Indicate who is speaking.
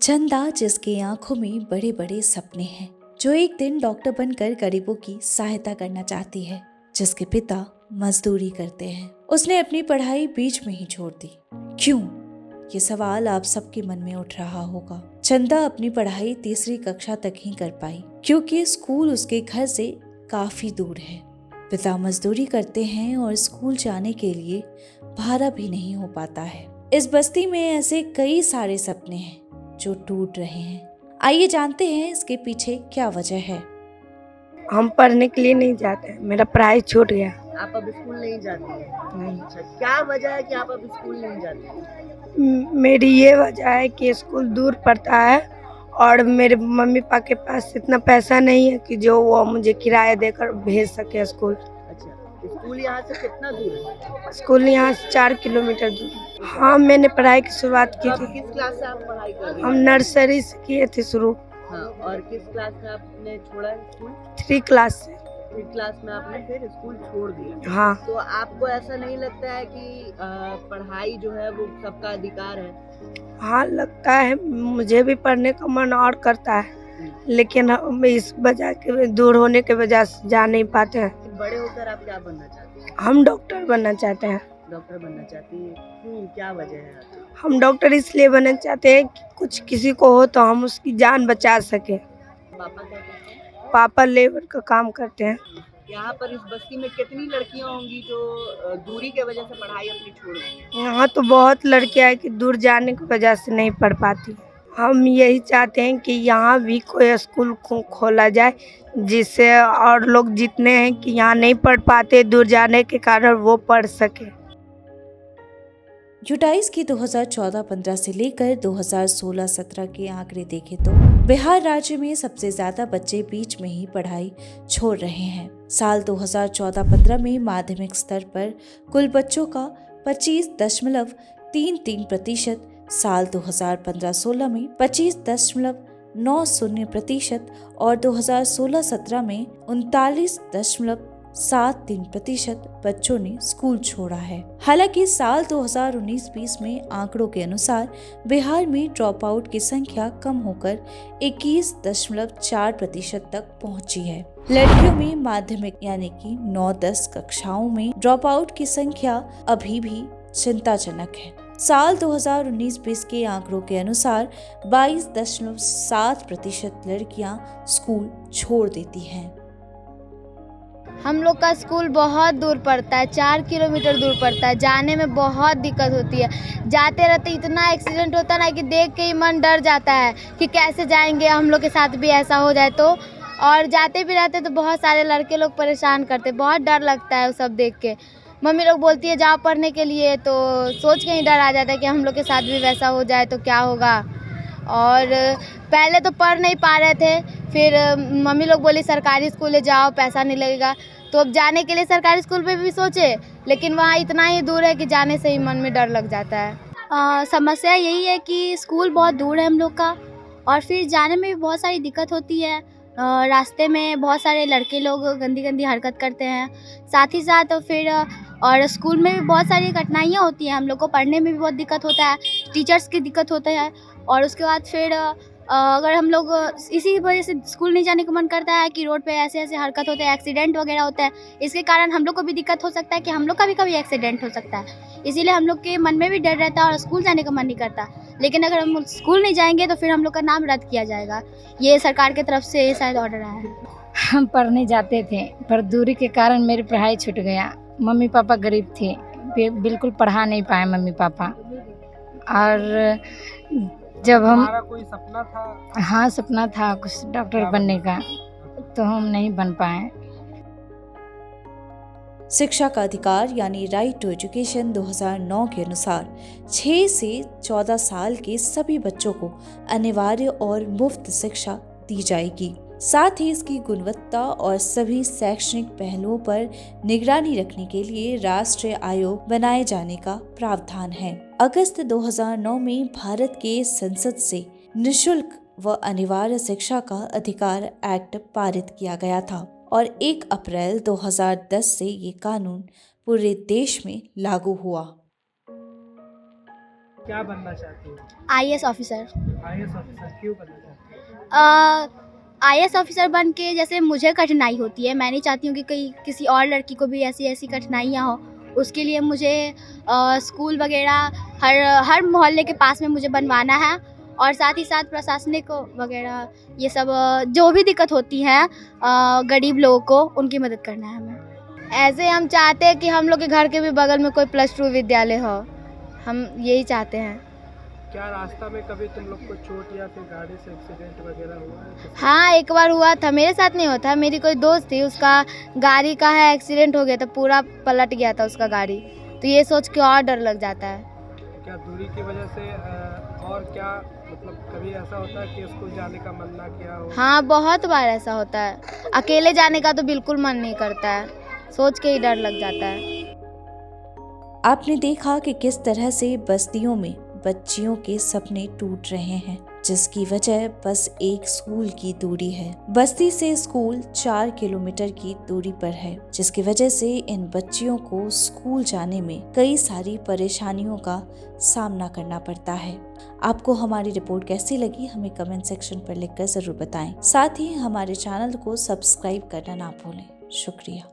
Speaker 1: चंदा, जिसकी आंखों में बड़े बड़े सपने हैं, जो एक दिन डॉक्टर बनकर गरीबों की सहायता करना चाहती है, जिसके पिता मजदूरी करते हैं। उसने अपनी पढ़ाई बीच में ही छोड़ दी। क्यों? ये सवाल आप सबके मन में उठ रहा होगा। चंदा अपनी पढ़ाई तीसरी कक्षा तक ही कर पाई, क्योंकि स्कूल उसके घर से काफी दूर है। पिता मजदूरी करते हैं और स्कूल जाने के लिए भाड़ा भी नहीं हो पाता है। इस बस्ती में ऐसे कई सारे सपने हैं जो टूट रहे हैं। आइए जानते हैं इसके पीछे क्या वजह है।
Speaker 2: हम पढ़ने के लिए नहीं जाते, मेरा पढ़ाई छूट गया।
Speaker 3: आप अब स्कूल नहीं जाती हैं?
Speaker 2: नहीं,
Speaker 3: अच्छा, क्या वजह है कि आप अब स्कूल नहीं जाती हैं?
Speaker 2: मेरी ये वजह है कि स्कूल दूर पड़ता है और मेरे मम्मी पापा के पास इतना पैसा नहीं है कि जो वो मुझे किराया देकर भेज सके स्कूल।
Speaker 3: अच्छा, स्कूल यहाँ से कितना दूर है?
Speaker 2: स्कूल यहाँ से 4 किलोमीटर दूर है। हाँ, मैंने पढ़ाई की शुरुआत की
Speaker 3: अब
Speaker 2: थी।
Speaker 3: किस क्लास से आप पढ़ाई कर रही
Speaker 2: हम
Speaker 3: हैं?
Speaker 2: नर्सरी से किए थे शुरू।
Speaker 3: हाँ, और किस क्लास में आपने छोड़ा है स्कूल?
Speaker 2: 3 क्लास से।
Speaker 3: 3 क्लास में आपने फिर स्कूल छोड़ दिया।
Speaker 2: हाँ,
Speaker 3: तो आपको ऐसा नहीं लगता है कि पढ़ाई जो है वो सबका अधिकार है?
Speaker 2: हाँ लगता है, मुझे भी पढ़ने का मन और करता है, लेकिन हम इस वजह के दूर होने के वजह से जा नहीं पाते हैं।
Speaker 3: बड़े होकर आप क्या बनना चाहती हैं?
Speaker 2: हम डॉक्टर बनना चाहते हैं।
Speaker 3: डॉक्टर बनना चाहती हैं? क्यों, क्या वजह है आपकी?
Speaker 2: हम डॉक्टर इसलिए बनना चाहते हैं कि कुछ किसी को हो तो हम उसकी जान बचा सके।
Speaker 3: पापा क्या करते हैं?
Speaker 2: पापा लेबर का काम करते हैं।
Speaker 3: यहाँ पर इस बस्ती में कितनी लड़कियां होंगी जो दूरी के वजह से पढ़ाई अपनी छोड़ रही हैं?
Speaker 2: यहाँ तो बहुत लड़कियां हैं कि दूर जाने की वजह से नहीं पढ़ पाती। हम यही चाहते हैं कि यहाँ भी कोई स्कूल खोला जाए, जिससे और लोग जितने हैं कि यहाँ नहीं पढ़ पाते दूर जाने के कारण वो पढ़ सके।
Speaker 1: यूटाइस की 2014-15 से लेकर 2016-17 के आंकड़े देखें तो बिहार राज्य में सबसे ज्यादा बच्चे बीच में ही पढ़ाई छोड़ रहे हैं। साल 2014-15 में माध्यमिक स्तर पर कुल बच्चों का 25.33%, साल 2015-16 में 25.90% और 2016-17 में 39.73% बच्चों ने स्कूल छोड़ा है। हालांकि साल 2019-20 में आंकड़ों के अनुसार बिहार में ड्रॉप आउट की संख्या कम होकर 21.4% तक पहुंची है। लड़कियों में माध्यमिक यानी कि 9-10 कक्षाओं में ड्रॉप आउट की संख्या अभी भी चिंताजनक है। साल 2019-20 के आंकड़ों के अनुसार 22.7% लड़कियां स्कूल छोड़ देती हैं।
Speaker 4: हम लोग का स्कूल बहुत दूर पड़ता है, 4 किलोमीटर दूर पड़ता है। जाने में बहुत दिक्कत होती है। जाते रहते इतना एक्सीडेंट होता है ना कि देख के ही मन डर जाता है कि कैसे जाएंगे, हम लोग के साथ भी ऐसा हो जाए तो। और जाते भी रहते तो बहुत सारे लड़के लोग परेशान करते, बहुत डर लगता है वो सब देख के। मम्मी लोग बोलती है जाओ पढ़ने के लिए, तो सोच के ही डर आ जाता है कि हम लोग के साथ भी वैसा हो जाए तो क्या होगा। और पहले तो पढ़ नहीं पा रहे थे, फिर मम्मी लोग बोली सरकारी स्कूल में जाओ, पैसा नहीं लगेगा। तो अब जाने के लिए सरकारी स्कूल पे भी सोचे, लेकिन वहाँ इतना ही दूर है कि जाने से ही मन में डर लग जाता है। समस्या यही है कि स्कूल बहुत दूर है हम लोग का, और फिर जाने में भी बहुत सारी दिक्कत होती है। रास्ते में बहुत सारे लड़के लोग गंदी गंदी हरकत करते हैं। साथ ही साथ फिर और स्कूल में भी बहुत सारी कठिनाइयाँ होती हैं। हम लोग को पढ़ने में भी बहुत दिक्कत होता है, टीचर्स की दिक्कत होता है। और उसके बाद फिर अगर हम लोग इसी वजह से स्कूल नहीं जाने का मन करता है कि रोड पे ऐसे ऐसे हरकत होते हैं, एक्सीडेंट वगैरह होता है। इसके कारण हम लोग को भी दिक्कत हो सकता है कि हम लोग का भी कभी एक्सीडेंट हो सकता है। इसीलिए हम लोग के मन में भी डर रहता है और स्कूल जाने का मन नहीं करता। लेकिन अगर हम स्कूल नहीं जाएंगे तो फिर हम लोग का नाम रद्द किया जाएगा। ये सरकार की तरफ से शायद ऑर्डर आया है।
Speaker 5: हम पढ़ने जाते थे, पर दूरी के कारण मेरी पढ़ाई छूट गया। मम्मी पापा गरीब थे, बिल्कुल पढ़ा नहीं पाए मम्मी पापा। और जब हम
Speaker 6: कोई सपना था?
Speaker 5: हाँ, सपना था कुछ डॉक्टर बनने का, तो हम नहीं बन पाए।
Speaker 1: शिक्षा का अधिकार यानी राइट टू एजुकेशन 2009 के अनुसार 6 से 14 साल के सभी बच्चों को अनिवार्य और मुफ्त शिक्षा दी जाएगी। साथ ही इसकी गुणवत्ता और सभी शैक्षणिक पहलुओं पर निगरानी रखने के लिए राष्ट्रीय आयोग बनाए जाने का प्रावधान है। अगस्त 2009 में भारत के संसद से निशुल्क व अनिवार्य शिक्षा का अधिकार एक्ट पारित किया गया था और 1 अप्रैल 2010 से ये कानून पूरे देश में लागू हुआ।
Speaker 6: क्या बनना चाहती हो?
Speaker 7: IAS officer.
Speaker 6: आईएएस ऑफिसर क्यों बनना चाहती हो?
Speaker 7: आईएएस ऑफिसर बन के जैसे मुझे कठिनाई होती है, मैं नहीं चाहती हूँ कि कहीं किसी और लड़की को भी ऐसी ऐसी कठिनाइयाँ हो। उसके लिए मुझे स्कूल वगैरह हर मोहल्ले के पास में मुझे बनवाना है, और साथ ही साथ प्रशासनिक वगैरह ये सब जो भी दिक्कत होती है गरीब लोगों को, उनकी मदद करना है हमें।
Speaker 4: ऐसे हम चाहते हैं कि हम लोग के घर के भी बगल में कोई +2 विद्यालय हो, हम यही चाहते हैं।
Speaker 6: क्या रास्ता में कभी तुम लोग को चोट या फिर गाड़ी से एक्सीडेंट वगैरह हुआ है?
Speaker 4: हाँ, एक बार हुआ था, मेरे साथ नहीं होता, मेरी कोई दोस्त थी, उसका गाड़ी का है एक्सीडेंट हो गया था, पूरा पलट गया था उसका गाड़ी। तो ये सोच के और डर लग जाता है।
Speaker 6: क्या दूरी की वजह से और क्या मतलब कभी ऐसा होता है कि स्कूल जाने का मन ना किया हो?
Speaker 4: हाँ, बहुत बार ऐसा होता है। अकेले जाने का तो बिल्कुल मन नहीं करता है, सोच के ही डर लग जाता है।
Speaker 1: आपने देखा कि किस तरह से बस्तियों में बच्चियों के सपने टूट रहे हैं, जिसकी वजह बस एक स्कूल की दूरी है। बस्ती से स्कूल 4 किलोमीटर की दूरी पर है, जिसकी वजह से इन बच्चियों को स्कूल जाने में कई सारी परेशानियों का सामना करना पड़ता है। आपको हमारी रिपोर्ट कैसी लगी हमें कमेंट सेक्शन पर लिखकर जरूर बताएं। साथ ही हमारे चैनल को सब्सक्राइब करना ना भूलें। शुक्रिया।